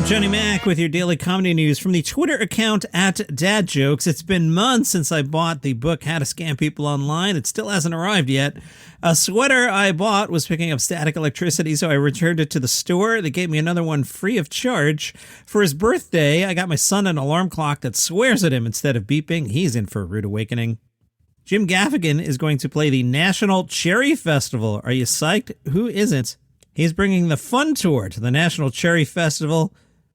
Johnny Mac with your daily comedy news from the Twitter account @DadJokes. It's been months since I bought the book How to Scam People Online. It still hasn't arrived yet. A sweater I bought was picking up static electricity, so I returned it to the store. They gave me another one free of charge. For his birthday, I got my son an alarm clock that swears at him instead of beeping. He's in for a rude awakening. Jim Gaffigan is going to play the National Cherry Festival. Are you psyched? Who isn't? He's bringing the Fun Tour to the National Cherry Festival,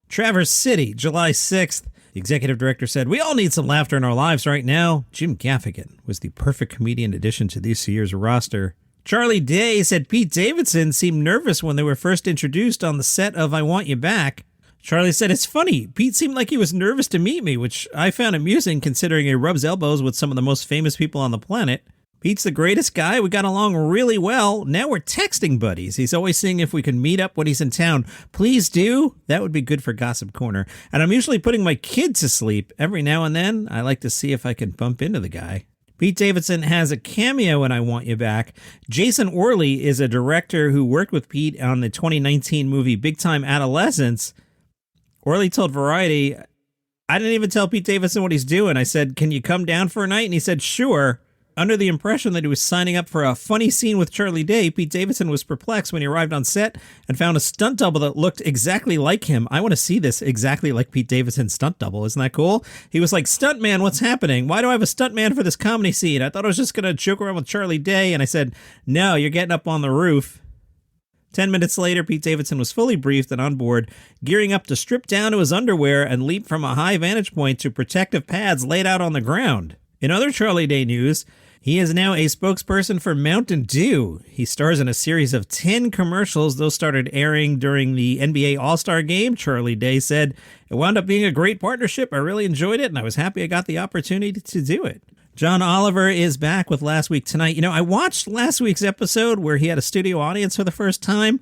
Traverse City, July 6th. The executive director said, "We all need some laughter in our lives right now." Jim Gaffigan was the perfect comedian addition to this year's roster. Charlie Day said Pete Davidson seemed nervous when they were first introduced on the set of I Want You Back. Charlie said, "It's funny. Pete seemed like he was nervous to meet me, which I found amusing considering he rubs elbows with some of the most famous people on the planet. Pete's the greatest guy. We got along really well. Now we're texting buddies. He's always seeing if we can meet up when he's in town. Please do. That would be good for Gossip Corner. And I'm usually putting my kid to sleep. Every now and then, I like to see if I can bump into the guy." Pete Davidson has a cameo in I Want You Back. Jason Orley is a director who worked with Pete on the 2019 movie Big Time Adolescence. Orley told Variety, "I didn't even tell Pete Davidson what he's doing. I said, 'Can you come down for a night?' And he said, 'Sure.' Under the impression that he was signing up for a funny scene with Charlie Day, Pete Davidson was perplexed when he arrived on set and found a stunt double that looked exactly like him. I want to see this exactly like Pete Davidson's stunt double. Isn't that cool? He was like, 'Stuntman, what's happening? Why do I have a stuntman for this comedy scene? I thought I was just going to joke around with Charlie Day.' And I said, 'No, you're getting up on the roof.' 10 minutes later, Pete Davidson was fully briefed and on board, gearing up to strip down to his underwear and leap from a high vantage point to protective pads laid out on the ground. In other Charlie Day news, he is now a spokesperson for Mountain Dew. He stars in a series of 10 commercials. Those started airing during the NBA All-Star Game. Charlie Day said, "It wound up being a great partnership. I really enjoyed it, and I was happy I got the opportunity to do it." John Oliver is back with Last Week Tonight. You know, I watched last week's episode where he had a studio audience for the first time.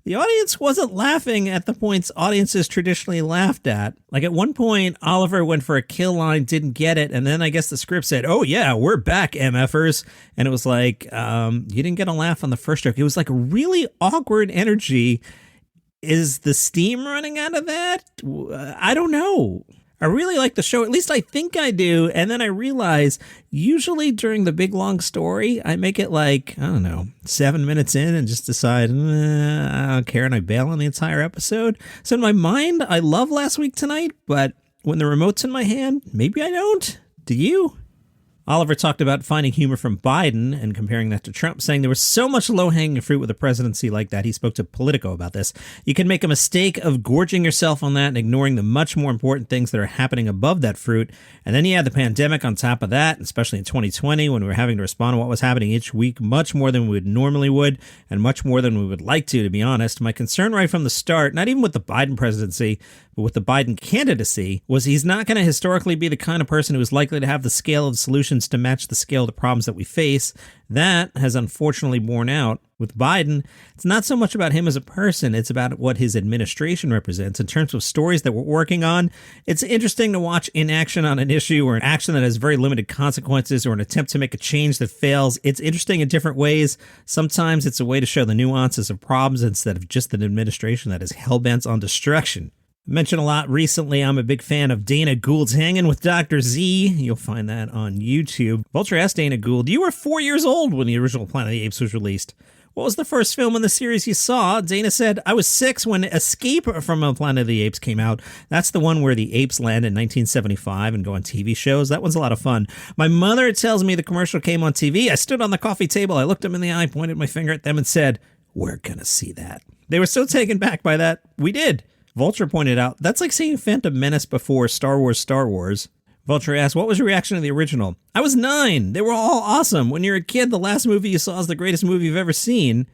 The audience wasn't laughing at the points audiences traditionally laughed at. Like at one point, Oliver went for a kill line, didn't get it, and then I guess the script said, "Oh yeah, we're back, MFers." And it was like, you didn't get a laugh on the first joke. It was like a really awkward energy. Is the steam running out of that? I don't know. I really like the show, at least I think I do, and then I realize usually during the big long story, I make it like, I don't know, 7 minutes in and just decide, I don't care, and I bail on the entire episode. So in my mind, I love Last Week Tonight, but when the remote's in my hand, maybe I don't. Do you? Oliver talked about finding humor from Biden and comparing that to Trump, saying there was so much low-hanging fruit with a presidency like that. He spoke to Politico about this. You can make a mistake of gorging yourself on that and ignoring the much more important things that are happening above that fruit. And then you add the pandemic on top of that, especially in 2020 when we were having to respond to what was happening each week much more than we normally would and much more than we would like to be honest. My concern right from the start, not even with the Biden presidency, but with the Biden candidacy, was he's not going to historically be the kind of person who is likely to have the scale of solutions to match the scale of the problems that we face. That has unfortunately borne out. With Biden, it's not so much about him as a person, it's about what his administration represents. In terms of stories that we're working on, it's interesting to watch inaction on an issue or an action that has very limited consequences or an attempt to make a change that fails. It's interesting in different ways. Sometimes it's a way to show the nuances of problems instead of just an administration that is hell-bent on destruction. Mentioned a lot recently, I'm a big fan of Dana Gould's Hanging with Dr. Z. You'll find that on YouTube. Vulture asked Dana Gould, "You were 4 years old when the original Planet of the Apes was released. What was the first film in the series you saw?" Dana said, "I was 6 when Escape from Planet of the Apes came out. That's the one where the apes land in 1975 and go on TV shows. That one's a lot of fun. My mother tells me the commercial came on TV. I stood on the coffee table. I looked them in the eye, pointed my finger at them and said, 'We're gonna see that.' They were so taken back by that. We did." Vulture pointed out, "That's like seeing Phantom Menace before Star Wars. Vulture asked, "What was your reaction to the original?" "I was 9. They were all awesome. When you're a kid, the last movie you saw is the greatest movie you've ever seen."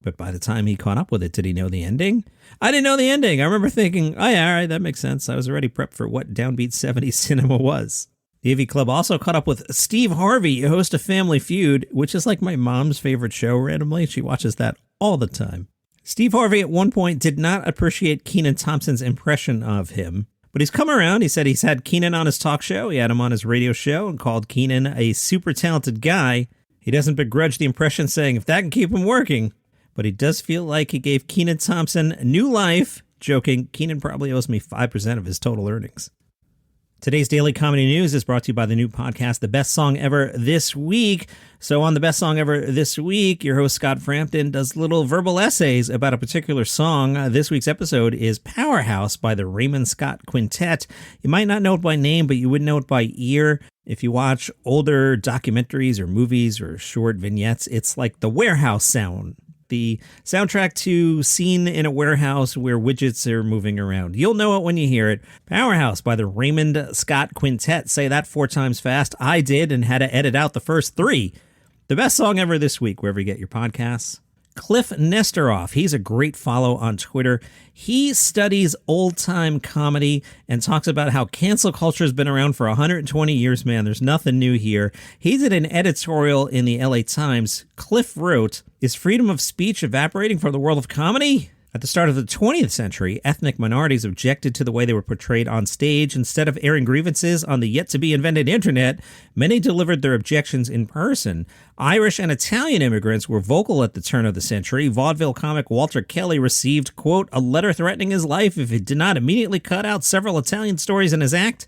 But by the time he caught up with it, did he know the ending? "I didn't know the ending. I remember thinking, oh yeah, all right, that makes sense. I was already prepped for what downbeat 70s cinema was." The AV Club also caught up with Steve Harvey, host of Family Feud, which is like my mom's favorite show randomly. She watches that all the time. Steve Harvey at one point did not appreciate Kenan Thompson's impression of him, but he's come around. He said he's had Kenan on his talk show. He had him on his radio show and called Kenan a super talented guy. He doesn't begrudge the impression, saying if that can keep him working, but he does feel like he gave Kenan Thompson new life Joking, Kenan probably owes me 5% of his total earnings. Today's Daily Comedy News is brought to you by the new podcast, The Best Song Ever This Week. So on The Best Song Ever This Week, your host Scott Frampton does little verbal essays about a particular song. This week's episode is Powerhouse by the Raymond Scott Quintet. You might not know it by name, but you would know it by ear. If you watch older documentaries or movies or short vignettes, it's like the warehouse sound. The soundtrack to Scene in a Warehouse where widgets are moving around. You'll know it when you hear it. Powerhouse by the Raymond Scott Quintet. Say that 4 times fast. I did and had to edit out the first 3. The best song ever this week, wherever you get your podcasts. Cliff Nesteroff, he's a great follow on Twitter. He studies old-time comedy and talks about how cancel culture has been around for 120 years, man. There's nothing new here. He did an editorial in the LA Times. Cliff wrote, "Is freedom of speech evaporating from the world of comedy?" At the start of the 20th century, ethnic minorities objected to the way they were portrayed on stage. Instead of airing grievances on the yet-to-be-invented internet, many delivered their objections in person. Irish and Italian immigrants were vocal at the turn of the century. Vaudeville comic Walter Kelly received, quote, a letter threatening his life if he did not immediately cut out several Italian stories in his act.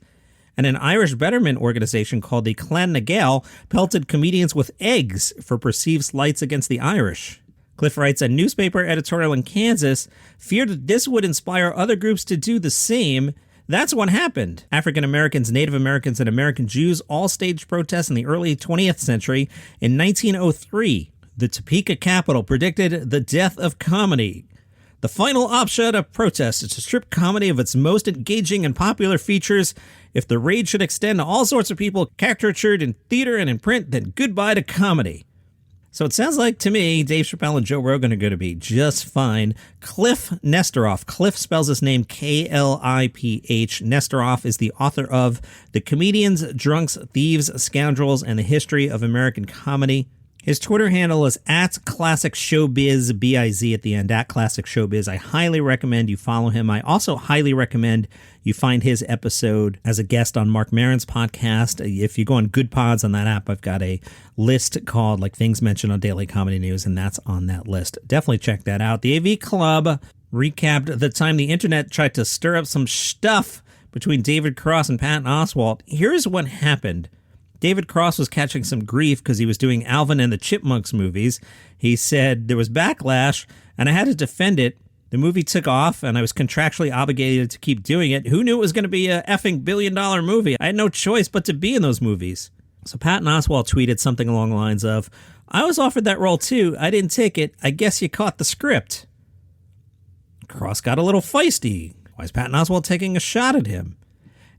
And an Irish betterment organization called the Clan na Gael pelted comedians with eggs for perceived slights against the Irish. Cliff writes, a newspaper editorial in Kansas feared that this would inspire other groups to do the same. That's what happened. African Americans, Native Americans, and American Jews all staged protests in the early 20th century. In 1903, the Topeka Capitol predicted the death of comedy. The final offshoot of protest is to strip comedy of its most engaging and popular features. If the rage should extend to all sorts of people caricatured in theater and in print, then goodbye to comedy. So it sounds like to me, Dave Chappelle and Joe Rogan are going to be just fine. Cliff Nesteroff. Cliff spells his name K-L-I-P-H. Nesteroff is the author of The Comedians, Drunks, Thieves, Scoundrels, and the History of American Comedy. His Twitter handle is @ClassicShowbiz, B-I-Z at the end, @ClassicShowbiz. I highly recommend you follow him. I also highly recommend you find his episode as a guest on Mark Maron's podcast. If you go on Good Pods on that app, I've got a list called like Things Mentioned on Daily Comedy News, and that's on that list. Definitely check that out. The AV Club recapped the time the internet tried to stir up some stuff between David Cross and Patton Oswalt. Here's what happened. David Cross was catching some grief because he was doing Alvin and the Chipmunks movies. He said there was backlash, and I had to defend it. The movie took off, and I was contractually obligated to keep doing it. Who knew it was going to be a effing billion-dollar movie? I had no choice but to be in those movies. So Patton Oswalt tweeted something along the lines of, I was offered that role too. I didn't take it. I guess you caught the script. Cross got a little feisty. Why is Patton Oswalt taking a shot at him?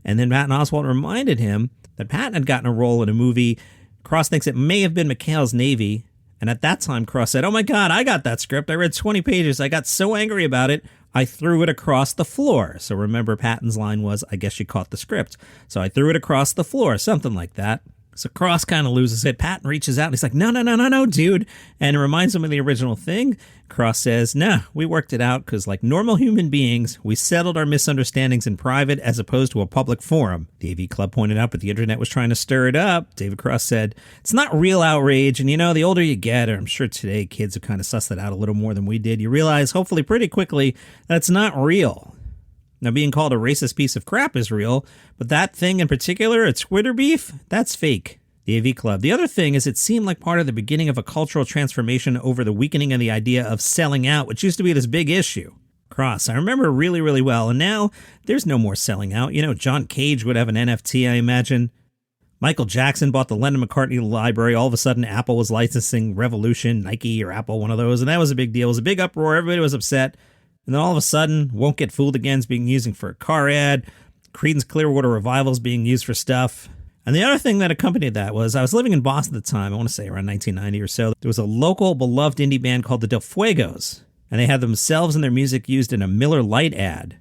And then Patton Oswalt reminded him that Patton had gotten a role in a movie. Cross thinks it may have been McHale's Navy. And at that time, Cross said, oh my God, I got that script. I read 20 pages. I got so angry about it, I threw it across the floor. So remember, Patton's line was, I guess you caught the script. So I threw it across the floor, something like that. So Cross kind of loses it. Patton reaches out and he's like, no, dude. And it reminds him of the original thing. Cross says, nah, we worked it out because like normal human beings, we settled our misunderstandings in private as opposed to a public forum. The AV Club pointed out, but the internet was trying to stir it up. David Cross said, it's not real outrage. And you know, the older you get, or I'm sure today kids have kind of sussed that out a little more than we did. You realize hopefully pretty quickly that's not real. Now, being called a racist piece of crap is real, but that thing in particular, a Twitter beef, that's fake. The AV Club. The other thing is it seemed like part of the beginning of a cultural transformation over the weakening of the idea of selling out, which used to be this big issue. Cross, I remember really, really well, and now there's no more selling out. You know, John Cage would have an NFT, I imagine. Michael Jackson bought the Lennon McCartney library. All of a sudden, Apple was licensing Revolution, Nike, or Apple, one of those, and that was a big deal. It was a big uproar. Everybody was upset. And then all of a sudden, Won't Get Fooled Again is being used for a car ad. Creedence Clearwater Revival is being used for stuff. And the other thing that accompanied that was I was living in Boston at the time, I want to say around 1990 or so. There was a local beloved indie band called the Del Fuegos, and they had themselves and their music used in a Miller Lite ad.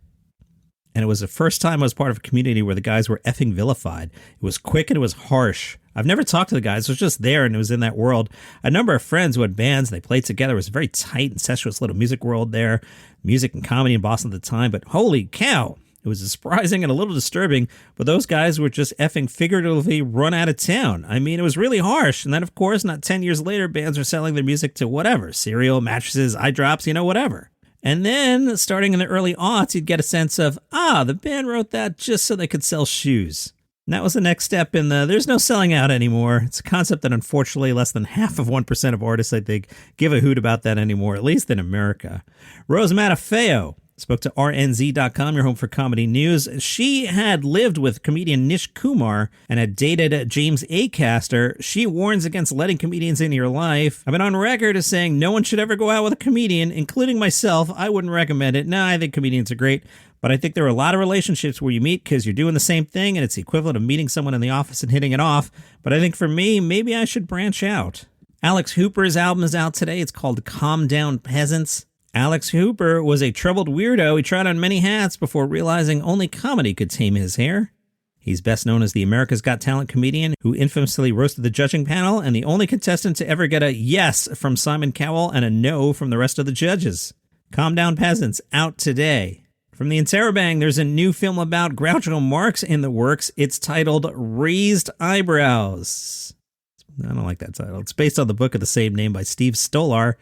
And it was the first time I was part of a community where the guys were effing vilified. It was quick and it was harsh. I've never talked to the guys. I was just there and it was in that world. A number of friends who had bands, they played together. It was a very tight, incestuous little music world there. Music and comedy in Boston at the time. But holy cow, it was surprising and a little disturbing. But those guys were just effing figuratively run out of town. I mean, it was really harsh. And then, of course, not 10 years later, bands are selling their music to whatever. Cereal, mattresses, eye drops, whatever. And then, starting in the early aughts, you'd get a sense of, the band wrote that just so they could sell shoes. And that was the next step in there's no selling out anymore. It's a concept that unfortunately less than half of 1% of artists, I think, give a hoot about that anymore, at least in America. Rose Matafeo spoke to RNZ.com, your home for comedy news. She had lived with comedian Nish Kumar and had dated James Acaster. She warns against letting comedians into your life. I've been on record as saying no one should ever go out with a comedian, including myself. I wouldn't recommend it. I think comedians are great. But I think there are a lot of relationships where you meet because you're doing the same thing and it's the equivalent of meeting someone in the office and hitting it off. But I think for me, maybe I should branch out. Alex Hooper's album is out today. It's called Calm Down Peasants. Alex Hooper was a troubled weirdo. He tried on many hats before realizing only comedy could tame his hair. He's best known as the America's Got Talent comedian who infamously roasted the judging panel and the only contestant to ever get a yes from Simon Cowell and a no from the rest of the judges. Calm Down Peasants, out today. From the Interrobang, there's a new film about Groucho Marx in the works. It's titled Raised Eyebrows. I don't like that title. It's based on the book of the same name by Steve Stolar.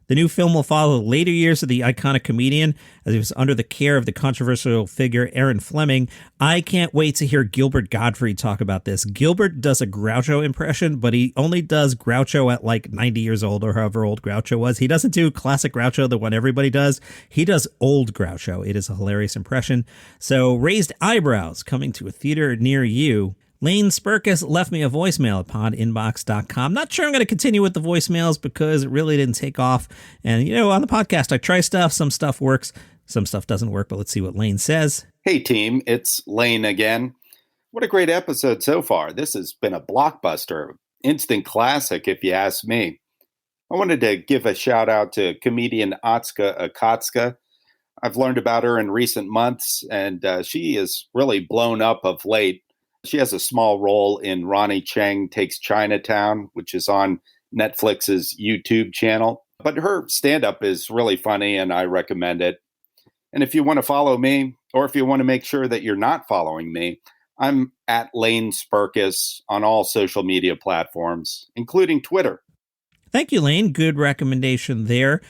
The new film will follow the later years of the iconic comedian as he was under the care of the controversial figure Aaron Fleming. I can't wait to hear Gilbert Gottfried talk about this. Gilbert does a Groucho impression, but he only does Groucho at like 90 years old or however old Groucho was. He doesn't do classic Groucho, the one everybody does. He does old Groucho. It is a hilarious impression. So Raised Eyebrows coming to a theater near you. Lane Spurkis left me a voicemail at podinbox.com. Not sure I'm going to continue with the voicemails because it really didn't take off. And, on the podcast, I try stuff. Some stuff works. Some stuff doesn't work. But let's see what Lane says. Hey, team. It's Lane again. What a great episode so far. This has been a blockbuster. Instant classic, if you ask me. I wanted to give a shout out to comedian Atsuka Akatsuka. I've learned about her in recent months, and she is really blown up of late. She has a small role in Ronnie Chang Takes Chinatown, which is on Netflix's YouTube channel. But her stand-up is really funny, and I recommend it. And if you want to follow me, or if you want to make sure that you're not following me, I'm at Lane Spurkis on all social media platforms, including Twitter. Thank you, Lane. Good recommendation there.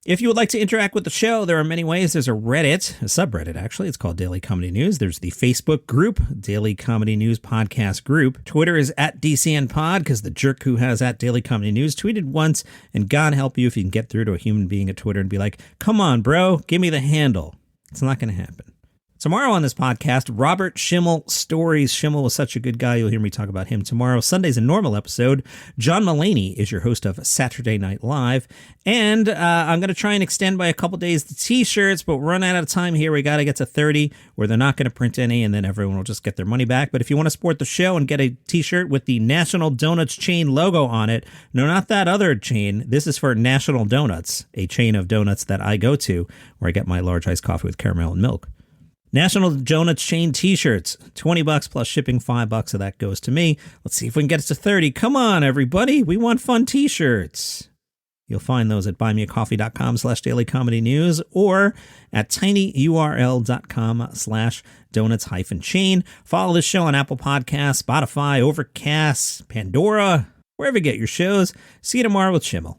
If you would like to interact with the show, there are many ways. There's a Reddit, a subreddit actually. It's called Daily Comedy News. There's the Facebook group, Daily Comedy News Podcast Group. Twitter is at DCN Pod because the jerk who has at Daily Comedy News tweeted once, and God help you if you can get through to a human being at Twitter and be like, come on, bro, give me the handle. It's not going to happen. Tomorrow on this podcast, Robert Schimmel Stories. Schimmel was such a good guy. You'll hear me talk about him tomorrow. Sunday's a normal episode. John Mulaney is your host of Saturday Night Live. And I'm going to try and extend by a couple days the t-shirts, but we're running out of time here. We got to get to 30 where they're not going to print any, and then everyone will just get their money back. But if you want to support the show and get a t-shirt with the National Donuts chain logo on it, no, not that other chain. This is for National Donuts, a chain of donuts that I go to where I get my large iced coffee with caramel and milk. National Donuts chain t-shirts, $20 plus shipping, $5 of that goes to me. Let's see if we can get it to 30. Come on, everybody. We want fun t-shirts. You'll find those at buymeacoffee.com/dailycomedynews or at tinyurl.com/donuts-chain. Follow this show on Apple Podcasts, Spotify, Overcast, Pandora, wherever you get your shows. See you tomorrow with Schimmel.